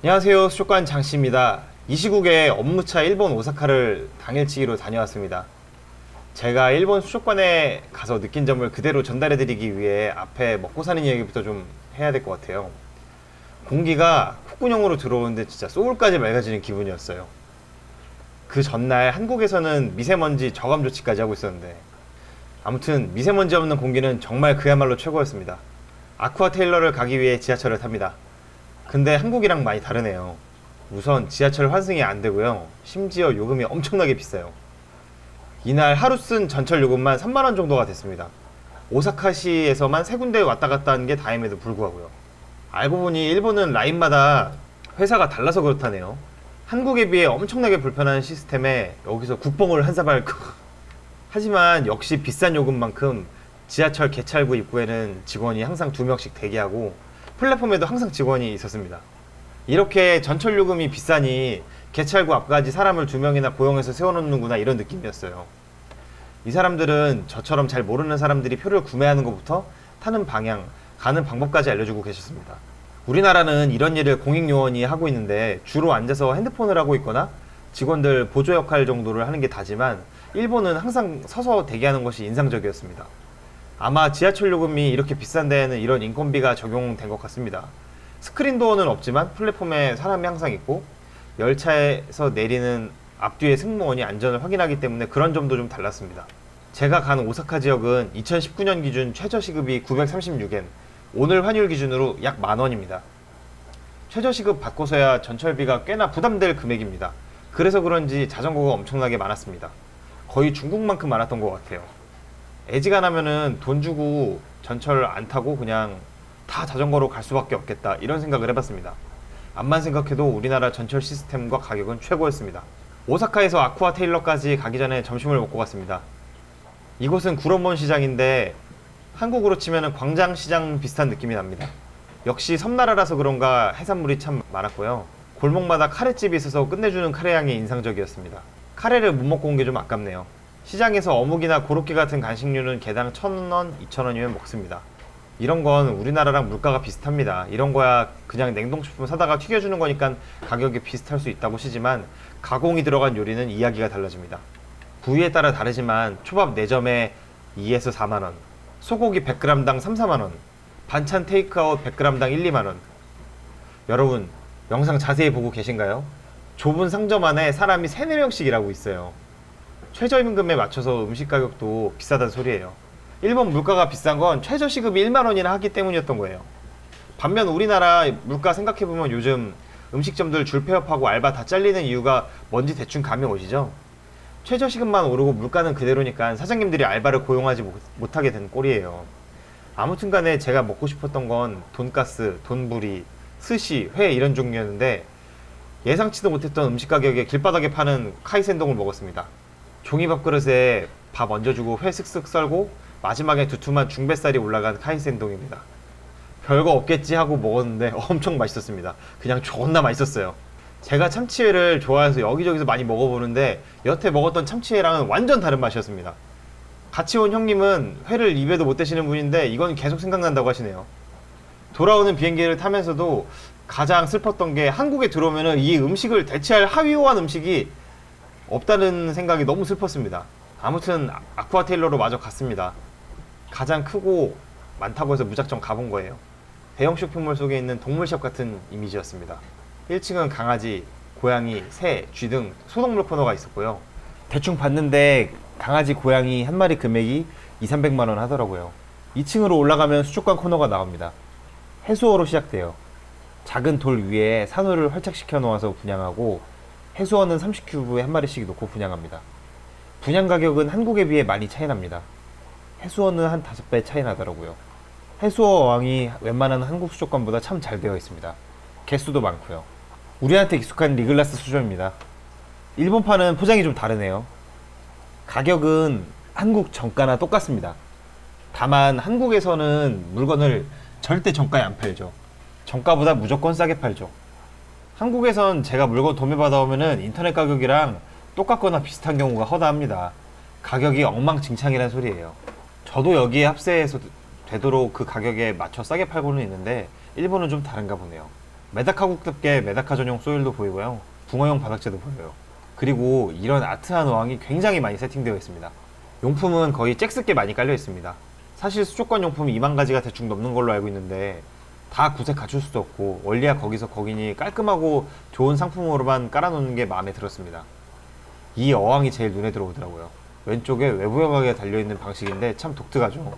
안녕하세요. 수족관 장씨입니다. 이 시국에 업무차 일본 오사카를 당일치기로 다녀왔습니다. 제가 일본 수족관에 가서 느낀 점을 그대로 전달해드리기 위해 앞에 먹고 사는 이야기부터 좀 해야 될 것 같아요. 공기가 콧구녕으로 들어오는데 진짜 소울까지 맑아지는 기분이었어요. 그 전날 한국에서는 미세먼지 저감 조치까지 하고 있었는데 아무튼 미세먼지 없는 공기는 정말 그야말로 최고였습니다. 아쿠아 테일러를 가기 위해 지하철을 탑니다. 근데 한국이랑 많이 다르네요. 우선 지하철 환승이 안 되고요. 심지어 요금이 엄청나게 비싸요. 이날 하루 쓴 전철 요금만 3만 원 정도가 됐습니다. 오사카시에서만 세 군데 왔다 갔다 하는 게 다임에도 불구하고요. 알고 보니 일본은 라인마다 회사가 달라서 그렇다네요. 한국에 비해 엄청나게 불편한 시스템에 여기서 국뽕을 한 사발 하지만 역시 비싼 요금만큼 지하철 개찰구 입구에는 직원이 항상 2명씩 대기하고 플랫폼에도 항상 직원이 있었습니다. 이렇게 전철 요금이 비싸니 개찰구 앞까지 사람을 2명이나 고용해서 세워놓는구나 이런 느낌이었어요. 이 사람들은 저처럼 잘 모르는 사람들이 표를 구매하는 것부터 타는 방향, 가는 방법까지 알려주고 계셨습니다. 우리나라는 이런 일을 공익요원이 하고 있는데 주로 앉아서 핸드폰을 하고 있거나 직원들 보조 역할 정도를 하는 게 다지만 일본은 항상 서서 대기하는 것이 인상적이었습니다. 아마 지하철 요금이 이렇게 비싼 데에는 이런 인건비가 적용된 것 같습니다. 스크린 도어는 없지만 플랫폼에 사람이 항상 있고 열차에서 내리는 앞뒤의 승무원이 안전을 확인하기 때문에 그런 점도 좀 달랐습니다. 제가 간 오사카 지역은 2019년 기준 최저시급이 936엔, 오늘 환율 기준으로 약 만원입니다. 최저시급 받고서야 전철비가 꽤나 부담될 금액입니다. 그래서 그런지 자전거가 엄청나게 많았습니다. 거의 중국만큼 많았던 것 같아요. 애지간하면은 돈 주고 전철 안 타고 그냥 다 자전거로 갈 수밖에 없겠다 이런 생각을 해봤습니다. 암만 생각해도 우리나라 전철 시스템과 가격은 최고였습니다. 오사카에서 아쿠아 테일러까지 가기 전에 점심을 먹고 갔습니다. 이곳은 구로몬 시장인데 한국으로 치면 광장시장 비슷한 느낌이 납니다. 역시 섬나라라서 그런가 해산물이 참 많았고요. 골목마다 카레집이 있어서 끝내주는 카레 향이 인상적이었습니다. 카레를 못 먹고 온 게 좀 아깝네요. 시장에서 어묵이나 고로케 같은 간식류는 개당 1,000원, 2,000원이면 먹습니다. 이런 건 우리나라랑 물가가 비슷합니다. 이런 거야 그냥 냉동식품 사다가 튀겨주는 거니까 가격이 비슷할 수 있다고 치지만 가공이 들어간 요리는 이야기가 달라집니다. 부위에 따라 다르지만 초밥 4점에 2에서 4만원, 소고기 100g당 3, 4만원, 반찬 테이크아웃 100g당 1, 2만원. 여러분 영상 자세히 보고 계신가요? 좁은 상점 안에 사람이 3, 4명씩 일하고 있어요. 최저임금에 맞춰서 음식 가격도 비싸다는 소리예요. 일본 물가가 비싼 건 최저시급이 1만원이나 하기 때문이었던 거예요. 반면 우리나라 물가 생각해보면 요즘 음식점들 줄 폐업하고 알바 다 잘리는 이유가 뭔지 대충 감이 오시죠? 최저시급만 오르고 물가는 그대로니까 사장님들이 알바를 고용하지 못하게 된 꼴이에요. 아무튼 간에 제가 먹고 싶었던 건 돈가스, 돈부리, 스시, 회 이런 종류였는데 예상치도 못했던 음식 가격에 길바닥에 파는 카이센동을 먹었습니다. 종이밥 그릇에 밥 얹어주고 회 슥슥 썰고 마지막에 두툼한 중뱃살이 올라간 카이센동입니다. 별거 없겠지 하고 먹었는데 엄청 맛있었습니다. 그냥 존나 맛있었어요. 제가 참치회를 좋아해서 여기저기서 많이 먹어보는데 여태 먹었던 참치회랑은 완전 다른 맛이었습니다. 같이 온 형님은 회를 입에도 못 대시는 분인데 이건 계속 생각난다고 하시네요. 돌아오는 비행기를 타면서도 가장 슬펐던 게 한국에 들어오면 이 음식을 대체할 하위호환 음식이 없다는 생각이 너무 슬펐습니다. 아무튼 아쿠아 테일러로 마저 갔습니다. 가장 크고 많다고 해서 무작정 가본 거예요. 대형 쇼핑몰 속에 있는 동물샵 같은 이미지였습니다. 1층은 강아지, 고양이, 새, 쥐 등 소동물 코너가 있었고요. 대충 봤는데 강아지, 고양이 한 마리 금액이 200~300만 원 하더라고요. 2층으로 올라가면 수족관 코너가 나옵니다. 해수어로 시작돼요. 작은 돌 위에 산호를 활착시켜 놓아서 분양하고 해수어는 30큐브에 한 마리씩 놓고 분양합니다. 분양 가격은 한국에 비해 많이 차이 납니다. 해수어는 한 5배 차이 나더라고요. 해수어 어항이 웬만한 한국 수족관보다 참 잘 되어 있습니다. 개수도 많고요. 우리한테 익숙한 리글라스 수조입니다. 일본판은 포장이 좀 다르네요. 가격은 한국 정가나 똑같습니다. 다만 한국에서는 물건을 절대 정가에 안 팔죠. 정가보다 무조건 싸게 팔죠. 한국에선 제가 물건 도매받아 오면은 인터넷 가격이랑 똑같거나 비슷한 경우가 허다합니다. 가격이 엉망진창이란 소리예요. 저도 여기에 합세해서 되도록 그 가격에 맞춰 싸게 팔고는 있는데 일본은 좀 다른가 보네요. 메다카국답게 메다카 전용 소일도 보이고요. 붕어용 바닥재도 보여요. 그리고 이런 아트한 어항이 굉장히 많이 세팅되어 있습니다. 용품은 거의 잭스게 많이 깔려 있습니다. 사실 수족관 용품이 2만 가지가 대충 넘는 걸로 알고 있는데 다 구색 갖출 수도 없고 원리야 거기서 거기니 깔끔하고 좋은 상품으로만 깔아놓는 게 마음에 들었습니다. 이 어항이 제일 눈에 들어오더라고요. 왼쪽에 외부 여과기가 달려있는 방식인데 참 독특하죠.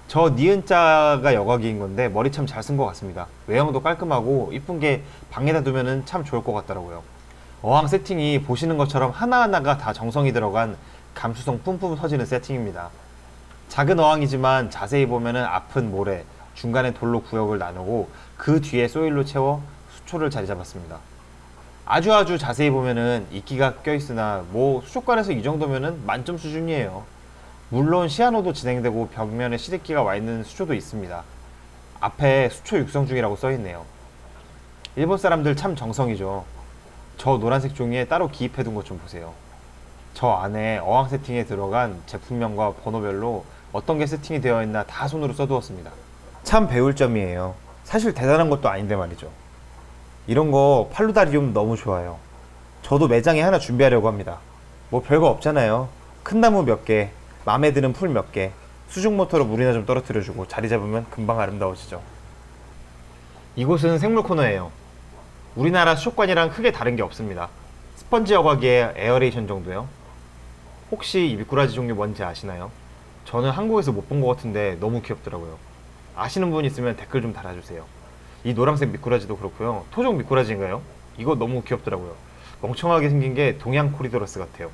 저 니은자가 여과기인 건데 머리 참 잘 쓴 것 같습니다. 외형도 깔끔하고 이쁜 게 방에다 두면은 참 좋을 것 같더라고요. 어항 세팅이 보시는 것처럼 하나하나가 다 정성이 들어간 감수성 뿜뿜 터지는 세팅입니다. 작은 어항이지만 자세히 보면은 앞은 모래, 중간에 돌로 구역을 나누고 그 뒤에 소일로 채워 수초를 자리 잡았습니다. 아주 자세히 보면은 이끼가 껴있으나 뭐 수족관에서 이 정도면은 만점 수준이에요. 물론 시아노도 진행되고 벽면에 시드기가 와있는 수초도 있습니다. 앞에 수초 육성 중이라고 써있네요. 일본 사람들 참 정성이죠. 저 노란색 종이에 따로 기입해둔 것 좀 보세요. 저 안에 어항 세팅에 들어간 제품명과 번호별로 어떤 게 세팅이 되어 있나 다 손으로 써두었습니다. 참 배울 점이에요. 사실 대단한 것도 아닌데 말이죠. 이런 거 팔로다리움 너무 좋아요. 저도 매장에 하나 준비하려고 합니다. 뭐 별거 없잖아요. 큰 나무 몇 개, 마음에 드는 풀 몇 개, 수중 모터로 물이나 좀 떨어뜨려주고 자리 잡으면 금방 아름다워지죠. 이곳은 생물 코너예요. 우리나라 수족관이랑 크게 다른 게 없습니다. 스펀지 여과기에 에어레이션 정도요. 혹시 이 미꾸라지 종류 뭔지 아시나요? 저는 한국에서 못 본 것 같은데 너무 귀엽더라고요. 아시는 분 있으면 댓글 좀 달아주세요. 이 노란색 미꾸라지도 그렇고요. 토종 미꾸라지인가요? 이거 너무 귀엽더라고요. 멍청하게 생긴 게 동양 코리도러스 같아요.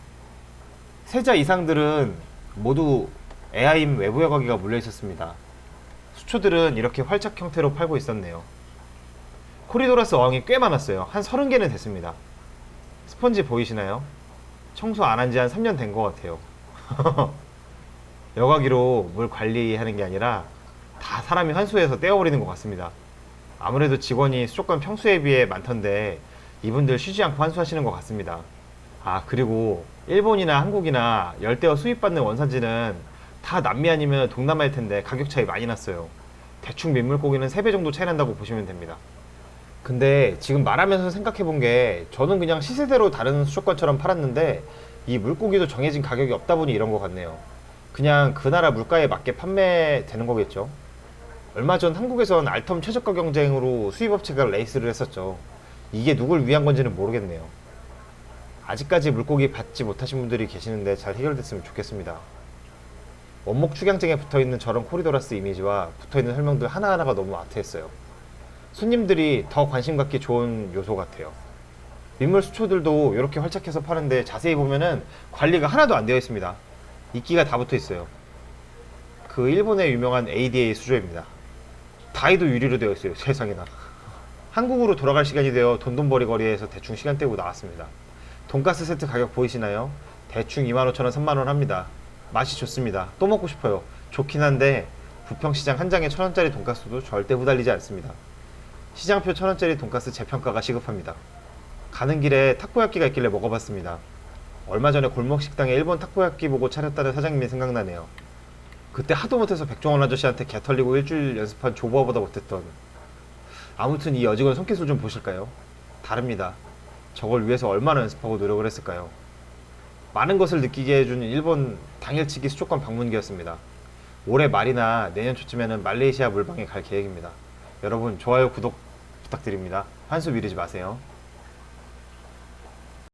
세자 이상들은 모두 에아임 외부 여과기가 물려 있었습니다. 수초들은 이렇게 활착 형태로 팔고 있었네요. 코리도러스 어항이 꽤 많았어요. 한 30개는 됐습니다. 스펀지 보이시나요? 청소 안 한 지 한 3년 된 것 같아요. 여과기로 물 관리하는 게 아니라 다 사람이 환수해서 떼어버리는 것 같습니다. 아무래도 직원이 수족관 평수에 비해 많던데 이분들 쉬지 않고 환수하시는 것 같습니다. 아, 그리고 일본이나 한국이나 열대어 수입받는 원산지는 다 남미 아니면 동남아일 텐데 가격 차이 많이 났어요. 대충 민물고기는 3배 정도 차이 난다고 보시면 됩니다. 근데 지금 말하면서 생각해 본 게 저는 그냥 시세대로 다른 수족관처럼 팔았는데 이 물고기도 정해진 가격이 없다 보니 이런 것 같네요. 그냥 그 나라 물가에 맞게 판매되는 거겠죠. 얼마 전 한국에선 알텀 최저가 경쟁으로 수입업체가 레이스를 했었죠. 이게 누굴 위한 건지는 모르겠네요. 아직까지 물고기 받지 못하신 분들이 계시는데 잘 해결됐으면 좋겠습니다. 원목 축양증에 붙어있는 저런 코리도라스 이미지와 붙어있는 설명들 하나하나가 너무 아트했어요. 손님들이 더 관심 갖기 좋은 요소 같아요. 민물 수초들도 이렇게 활착해서 파는데 자세히 보면은 관리가 하나도 안 되어 있습니다. 이끼가 다 붙어 있어요. 그 일본의 유명한 ADA 수조입니다. 다이도 유리로 되어 있어요. 세상에나. 한국으로 돌아갈 시간이 되어 돈돈벌이 거리에서 대충 시간 때우고 나왔습니다. 돈가스 세트 가격 보이시나요? 대충 25,000원, 3만원 합니다. 맛이 좋습니다. 또 먹고 싶어요. 좋긴 한데 부평시장 한 장에 1,000원짜리 돈가스도 절대 후달리지 않습니다. 시장표 1,000원짜리 돈가스 재평가가 시급합니다. 가는 길에 타코야끼가 있길래 먹어봤습니다. 얼마 전에 골목식당에 일본 타코야끼 보고 차렸다는 사장님이 생각나네요. 그때 하도 못해서 백종원 아저씨한테 개 털리고 일주일 연습한 조보아보다 못했던. 아무튼 이 여직원 손기술 좀 보실까요? 다릅니다. 저걸 위해서 얼마나 연습하고 노력을 했을까요? 많은 것을 느끼게 해준 일본 당일치기 수족관 방문기였습니다. 올해 말이나 내년 초쯤에는 말레이시아 물방에 갈 계획입니다. 여러분 좋아요, 구독 부탁드립니다. 환수 미루지 마세요.